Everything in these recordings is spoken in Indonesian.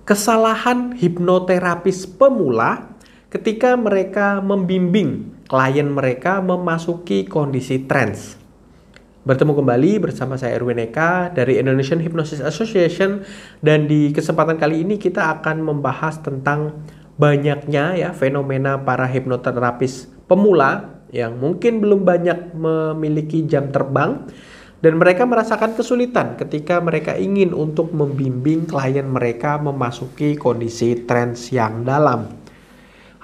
kesalahan hipnoterapis pemula ketika mereka membimbing klien mereka memasuki kondisi trance. Bertemu kembali bersama saya Erwin Eka dari Indonesian Hypnosis Association, dan di kesempatan kali ini kita akan membahas tentang banyaknya fenomena para hipnoterapis pemula yang mungkin belum banyak memiliki jam terbang dan mereka merasakan kesulitan ketika mereka ingin untuk membimbing klien mereka memasuki kondisi trance yang dalam.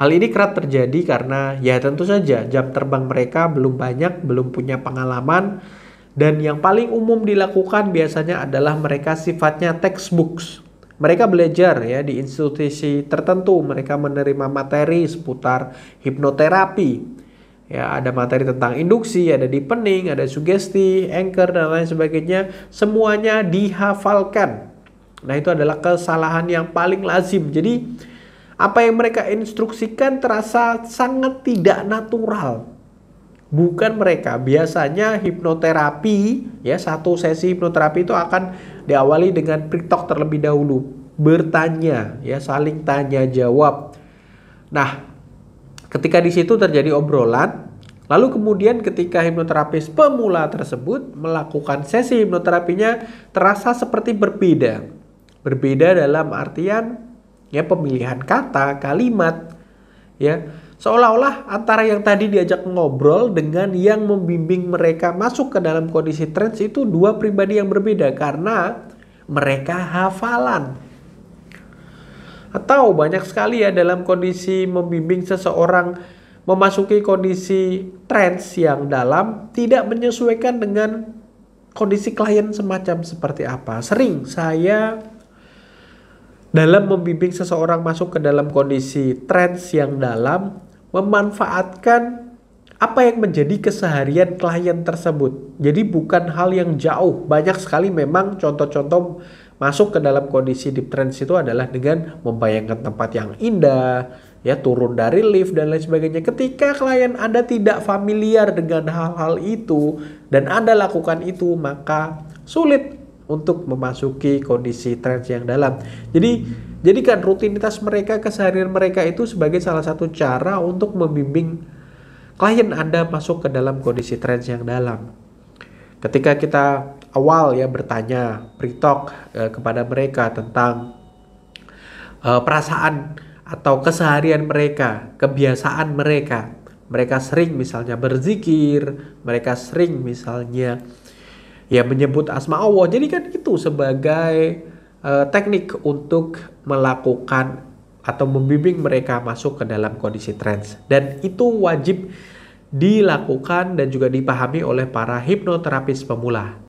Hal ini kerap terjadi karena tentu saja jam terbang mereka belum banyak, belum punya pengalaman. Dan yang paling umum dilakukan biasanya adalah mereka sifatnya textbooks. Mereka belajar di institusi tertentu, mereka menerima materi seputar hipnoterapi. Ada materi tentang induksi, ada deepening, ada sugesti, anchor, dan lain sebagainya. Semuanya dihafalkan. Nah, itu adalah kesalahan yang paling lazim. Jadi, apa yang mereka instruksikan terasa sangat tidak natural. Bukan mereka. Biasanya hipnoterapi, satu sesi hipnoterapi itu akan diawali dengan pre-talk terlebih dahulu. Bertanya, saling tanya jawab. Nah, ketika di situ terjadi obrolan, lalu kemudian ketika hipnoterapis pemula tersebut melakukan sesi hipnoterapinya terasa seperti berbeda. Berbeda dalam artian pemilihan kata, kalimat, seolah-olah antara yang tadi diajak ngobrol dengan yang membimbing mereka masuk ke dalam kondisi trance itu dua pribadi yang berbeda karena mereka hafalan. Atau banyak sekali dalam kondisi membimbing seseorang memasuki kondisi trance yang dalam tidak menyesuaikan dengan kondisi klien semacam seperti apa. Sering saya dalam membimbing seseorang masuk ke dalam kondisi trance yang dalam memanfaatkan apa yang menjadi keseharian klien tersebut. Jadi bukan hal yang jauh. Banyak sekali memang contoh-contoh masuk ke dalam kondisi deep trance itu adalah dengan membayangkan tempat yang indah, turun dari lift dan lain sebagainya. Ketika klien Anda tidak familiar dengan hal-hal itu dan Anda lakukan itu, maka sulit untuk memasuki kondisi trance yang dalam. Jadi, jadikan rutinitas mereka, keseharian mereka itu sebagai salah satu cara untuk membimbing klien Anda masuk ke dalam kondisi trance yang dalam. Ketika kita awal bertanya, pre-talk kepada mereka tentang perasaan atau keseharian mereka, kebiasaan mereka. Mereka sering misalnya berzikir, mereka sering misalnya menyebut asma Allah. Jadi kan itu sebagai teknik untuk melakukan atau membimbing mereka masuk ke dalam kondisi trance. Dan itu wajib dilakukan dan juga dipahami oleh para hipnoterapis pemula.